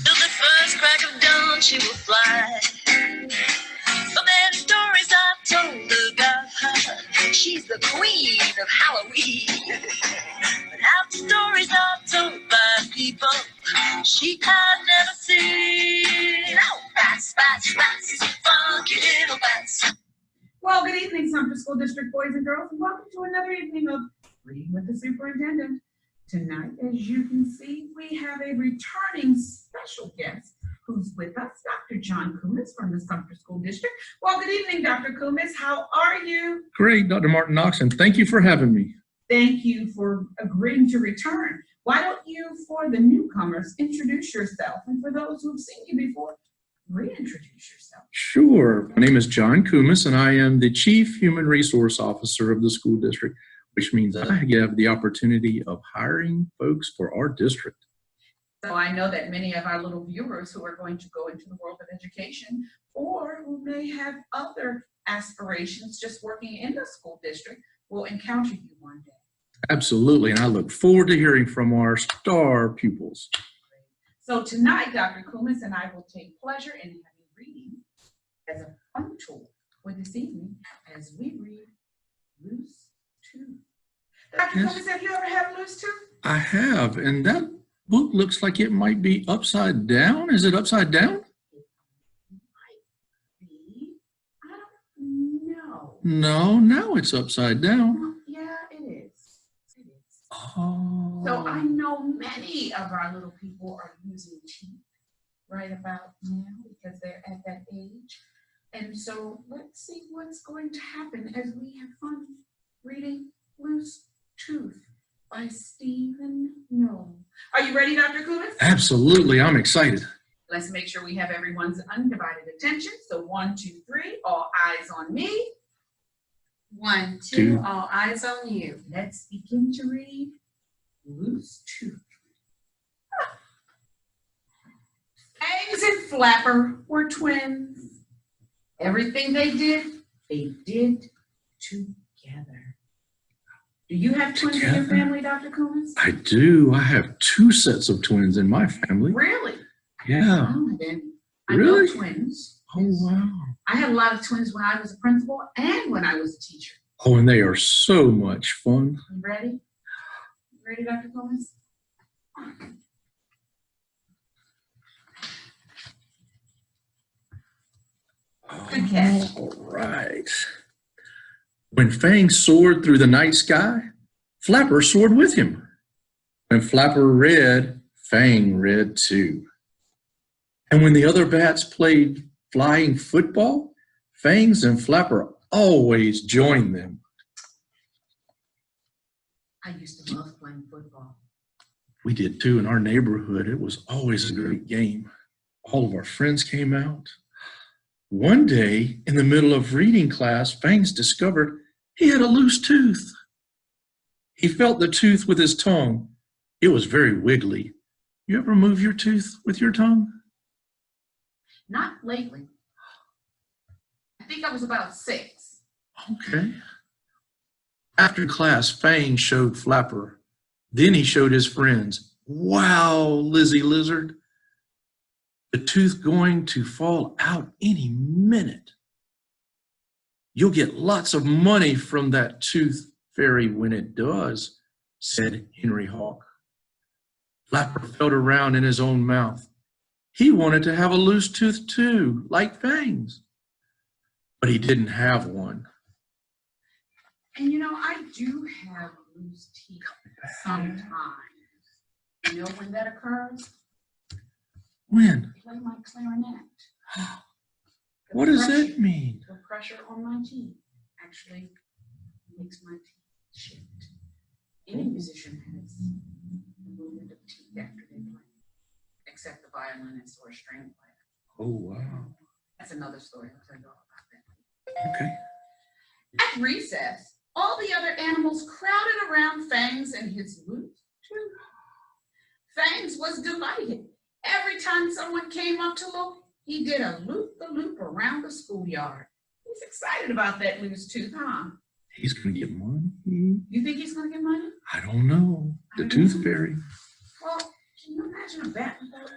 Till the first crack of dawn she will fly. So many stories I've told about her. She's the queen of Halloween. But half the stories are told by people she had never seen. Oh, bats, bats, bats, funky little bats. Well, good evening, Sumter School District boys and girls, and welcome to another evening of Reading with the Superintendent. Tonight, as you can see, we have a returning special guest who's with us, Dr. John Koumas from the Sumter School District. Well, good evening, Dr. Koumas. How are you? Great, Dr. Martin-Knox, and thank you for having me. Thank you for agreeing to return. Why don't you, for the newcomers, introduce yourself, and for those who've seen you before, reintroduce yourself. Sure. My name is John Koumas, and I am the Chief Human Resource Officer of the school district, which means I have the opportunity of hiring folks for our district. So I know that many of our little viewers who are going to go into the world of education or who may have other aspirations just working in the school district will encounter you one day. Absolutely, and I look forward to hearing from our star pupils. So tonight, Dr. Koumas and I will take pleasure in having reading as a fun tool for this evening as we read Loose Tooth. Dr. Yes. Koumas, have you ever had a loose tooth? I have, and that book looks like it might be upside down. Is it upside down? I don't know. No, now it's upside down. Yeah, it is. It is. Oh. So I know many of our little people are using teeth right about now because they're at that age. And so let's see what's going to happen as we have fun reading Loose Tooth by Stephen Noel. Are you ready, Dr. Koumas? Absolutely, I'm excited. Let's make sure we have everyone's undivided attention. So 1, 2, 3, all eyes on me. 1, 2, Two. all eyes on you. Let's begin to read Loose Tooth. Fangs and Flapper were twins. Everything they did together. Do you have twins in your family, Dr. Koumas? I do. I have 2 sets of twins in my family. Really? Yeah. Oh, then I Really? know twins. Oh, wow. I had a lot of twins when I was a principal and when I was a teacher. Oh, and they are so much fun. You ready? You ready, Dr. Koumas? Okay. All right. When Fang soared through the night sky, Flapper soared with him. When Flapper read, Fang read too. And when the other bats played flying football, Fangs and Flapper always joined them. I used to love playing football. We did too in our neighborhood. It was always a great game. All of our friends came out. One day, in the middle of reading class, Fangs discovered he had a loose tooth. He felt the tooth with his tongue. It was very wiggly. You ever move your tooth with your tongue? Not lately. I think I was about 6. Okay. After class, Fang showed Flapper. Then he showed his friends. Wow, Lizzie Lizard. The tooth going to fall out any minute. You'll get lots of money from that tooth fairy when it does, said Henry Hawk. Flapper felt around in his own mouth. He wanted to have a loose tooth too, like Fangs. But he didn't have one. And you know, I do have loose teeth sometimes. You know when that occurs? When? I play my clarinet. What does that mean? The pressure on my teeth actually makes my teeth shift. Any musician has a movement of teeth after they play, except the violinist or string player. Oh, wow. That's another story. I'll tell you all about that. Okay. At recess, all the other animals crowded around Fangs and his loose tooth. Fangs was delighted. Every time someone came up to look, he did a loop-the-loop around the schoolyard. He's excited about that loose tooth, huh? He's going to get money. You think he's going to get money? I don't know. The tooth fairy. Well, can you imagine a bat without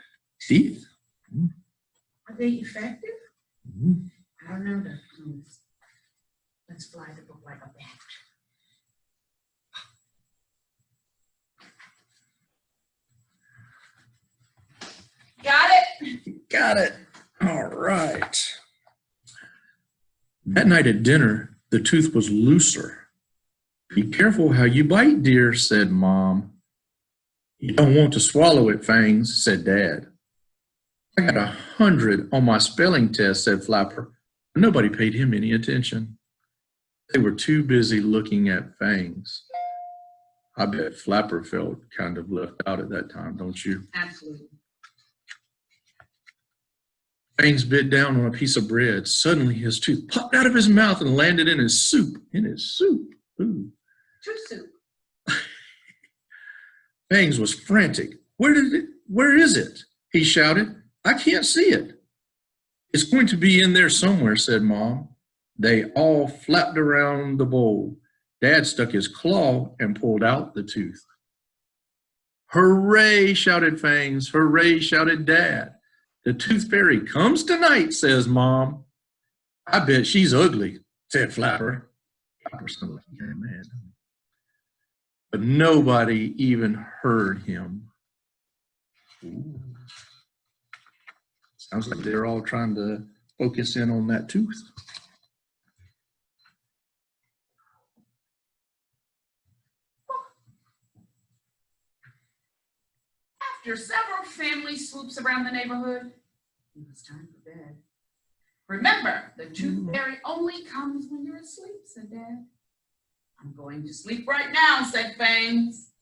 Teeth? Are they effective? Mm. I don't know, Dr. Koumas. Let's fly the book like a bat. Got it? Got it. All right. That night at dinner, the tooth was looser. Be careful how you bite, dear, said Mom. You don't want to swallow it, Fangs, said Dad. I got 100 on my spelling test, said Flapper. Nobody paid him any attention. They were too busy looking at Fangs. I bet Flapper felt kind of left out at that time, don't you? Absolutely. Fangs bit down on a piece of bread. Suddenly his tooth popped out of his mouth and landed in his soup. Ooh. Tooth soup. Fangs was frantic. Where is it? He shouted. I can't see it. It's going to be in there somewhere, said Mom. They all flapped around the bowl. Dad stuck his claw and pulled out the tooth. Hooray, shouted Fangs. Hooray, shouted Dad. The tooth fairy comes tonight, says Mom. I bet she's ugly, said Flapper. Flapper sounded like he got mad. But nobody even heard him. Ooh. Sounds like they're all trying to focus in on that tooth. After several family swoops around the neighborhood, it was time for bed. Remember, the tooth fairy only comes when you're asleep, said Dad. I'm going to sleep right now, said Fangs.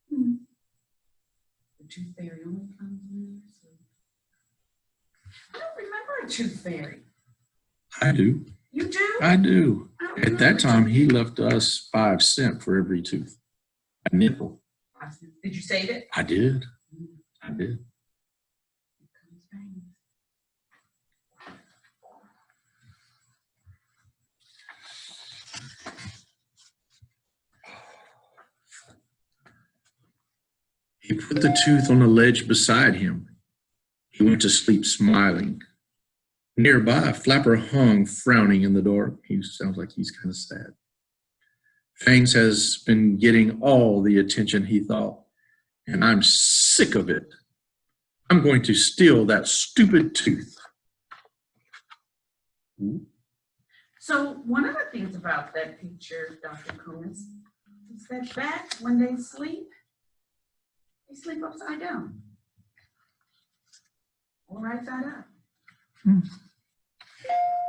The tooth fairy only comes when you're asleep. I don't remember a tooth fairy. I do. You do? I do. I don't At remember that a time, tooth he left us 5 cents for every tooth. A nickel. fairy. Did you save it? I did. I did. Here comes Fangs. He put the tooth on a ledge beside him. He went to sleep smiling. Nearby, Flapper hung, frowning in the dark. He sounds like he's kind of sad. Fangs has been getting all the attention he thought, and I'm sick of it. I'm going to steal that stupid tooth. So one of the things about that picture, Dr. Koumas, is that bats, when they sleep upside down. Or right side up.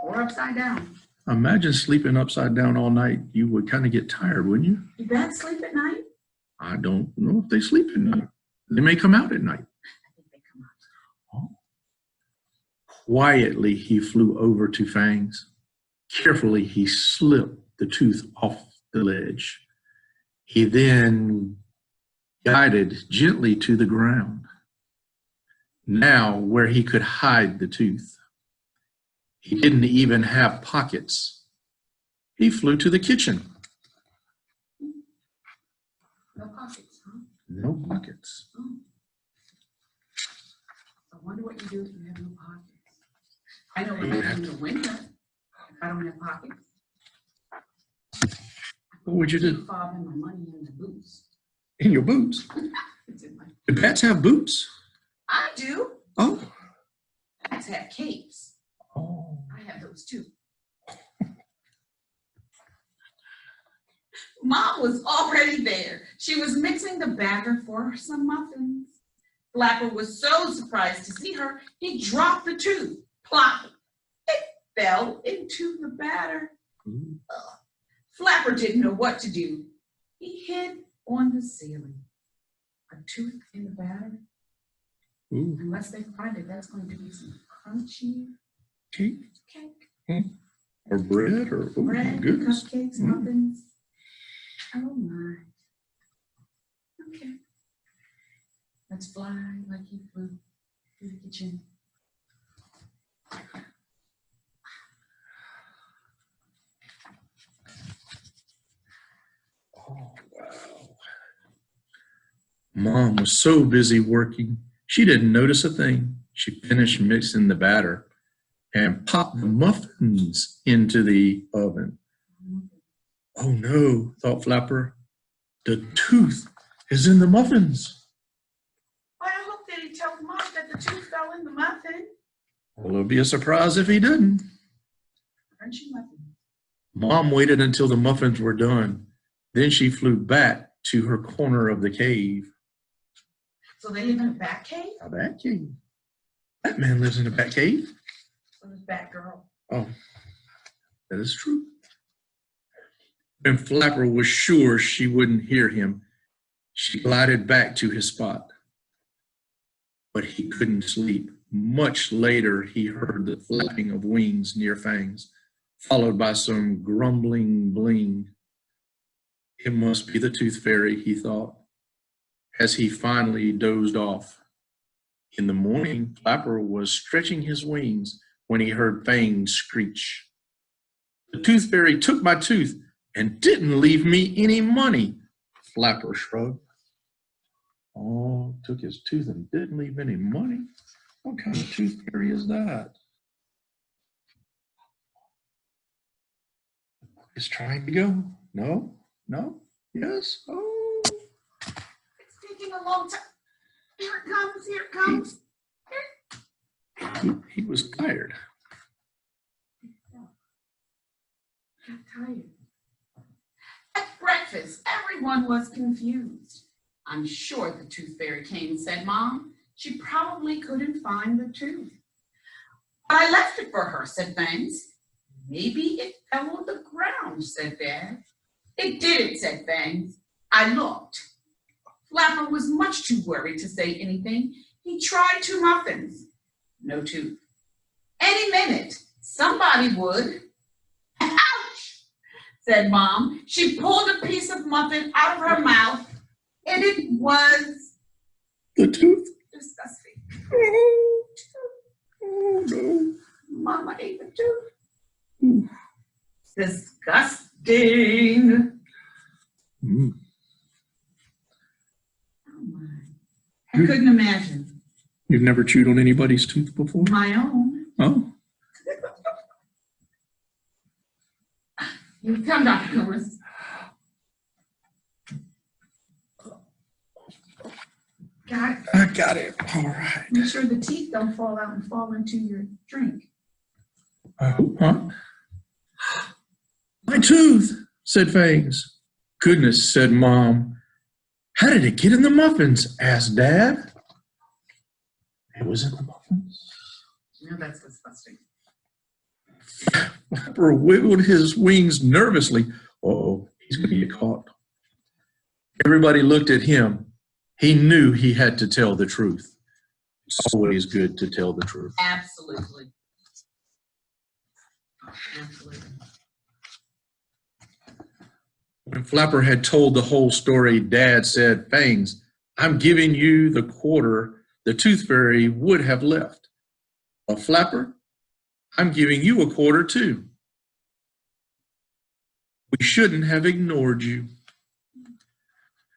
Or upside down. Imagine sleeping upside down all night. You would kind of get tired, wouldn't you? Do bats sleep at night? I don't know if they sleep at night. They may come out at night. I think they come out. Oh. Quietly, he flew over to Fangs. Carefully, he slipped the tooth off the ledge. He then guided gently to the ground. Now, where he could hide the tooth. He didn't even have pockets. He flew to the kitchen. No pockets, huh? No pockets. Oh. I wonder what you do if you have no pockets. I know what I do in the winter if I don't have pockets. What would you do? Fob in my money in the boots. In your boots? It's in my. Do bats have boots? I do. Oh. Bats have capes. Oh. I have those too. Mom was already there. She was mixing the batter for some muffins. Flapper was so surprised to see her, he dropped the tooth. Plop! It fell into the batter. Ugh. Flapper didn't know what to do. He hid on the ceiling. A tooth in the batter? Ooh. Unless they find it, that's going to be some crunchy Cake cake. or bread or oh my Bread, goodness. cupcakes, muffins. Oh my. Okay. Let's fly like he flew through the kitchen. Oh, wow. Mom was so busy working, She didn't notice a thing. She finished mixing the batter and popped the muffins into the oven. Oh no, thought Flapper. The tooth is in the muffins. I hope that he tells Mom that the tooth fell in the muffin. Well, it'll be a surprise if he didn't. Crunchy muffin. Mom waited until the muffins were done. Then she flew back to her corner of the cave. So they live in a bat cave? A bat cave? That man lives in a bat cave? So does Batgirl. Oh, that is true. When Flapper was sure she wouldn't hear him, she glided back to his spot. But he couldn't sleep. Much later, he heard the flapping of wings near Fangs, followed by some grumbling bling. It must be the Tooth Fairy, he thought, as he finally dozed off. In the morning, Flapper was stretching his wings when he heard Fangs screech. The Tooth Fairy took my tooth and didn't leave me any money, Flapper shrugged. Oh, took his tooth and didn't leave any money? What kind of Tooth Fairy is that? Is trying to go? No? No? Yes? Oh. It's taking a long time. Here it comes, here it comes. He was tired. Got tired. At breakfast, everyone was confused. I'm sure the Tooth Fairy came, said Mom. She probably couldn't find the tooth. I left it for her, said Fangs. Maybe it fell on the ground, said Dad. It didn't, said Fangs. I looked. Flapper was much too worried to say anything. He tried 2 muffins. No tooth. Any minute, somebody would. Ouch, said Mom. She pulled a piece of muffin out of her mouth, and it was The tooth? disgusting. Oh, no. Mama ate the tooth. Ooh. Disgusting. Mm. Oh my. I couldn't imagine. You've never chewed on anybody's tooth before? My own. Oh. You come, Dr. Koumas. Got it. I got it. All right. Make sure the teeth don't fall out and fall into your drink. Huh? My tooth, said Fangs. Goodness, said Mom. How did it get in the muffins? Asked Dad. It was in the muffins. No, that's disgusting. Flapper wiggled his wings nervously. Uh-oh, he's going to get caught. Everybody looked at him. He knew he had to tell the truth. It's always good to tell the truth. Absolutely. Absolutely. When Flapper had told the whole story, Dad said, Fangs, I'm giving you the quarter the Tooth Fairy would have left. Well, Flapper, I'm giving you a quarter too. We shouldn't have ignored you.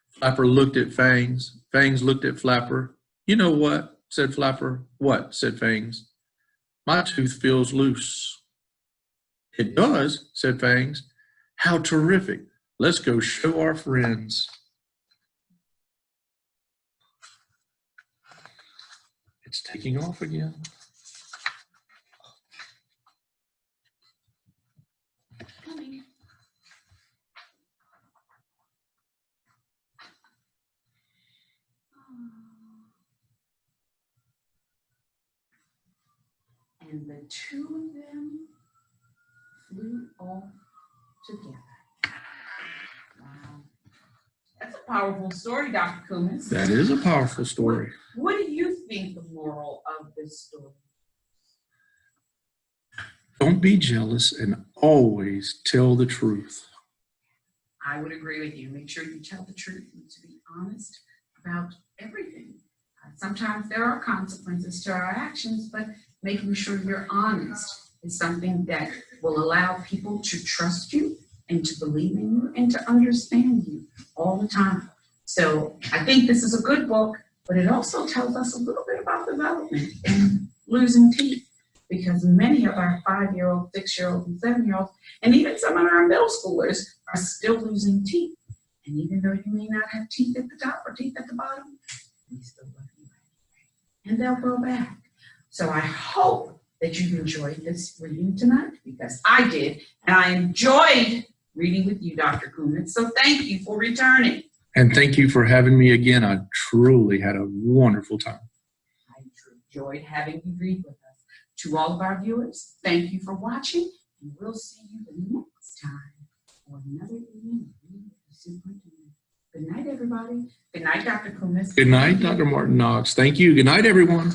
Flapper looked at Fangs. Fangs looked at Flapper. You know what? Said Flapper. What? Said Fangs. My tooth feels loose. It does, said Fangs. How terrific. Let's go show our friends. It's taking off again. Coming. And the 2 of them flew off together. Wow. That's a powerful story, Dr. Koumas. That is a powerful story. What do you think the moral of this story? Don't be jealous and always tell the truth. I would agree with you. Make sure you tell the truth and to be honest about everything. Sometimes there are consequences to our actions, but making sure you're honest is something that will allow people to trust you and to believe in you and to understand you all the time. So I think this is a good book. but it also tells us a little bit about development and losing teeth, because many of our 5-year-olds, 6-year-olds, and 7-year-olds, and even some of our middle schoolers are still losing teeth. And even though you may not have teeth at the top or teeth at the bottom, we still love you anyway. And they'll grow back. So I hope that you've enjoyed this reading tonight, because I did, and I enjoyed reading with you, Dr. Koumas. So thank you for returning. And thank you for having me again. I truly had a wonderful time. I enjoyed having you read with us. To all of our viewers, thank you for watching, and we'll see you the next time for another evening of Reading with the Superintendent. Good night, everybody. Good night, Dr. Koumas. Good night, Dr. Martin-Knox. Thank you. Good night, everyone.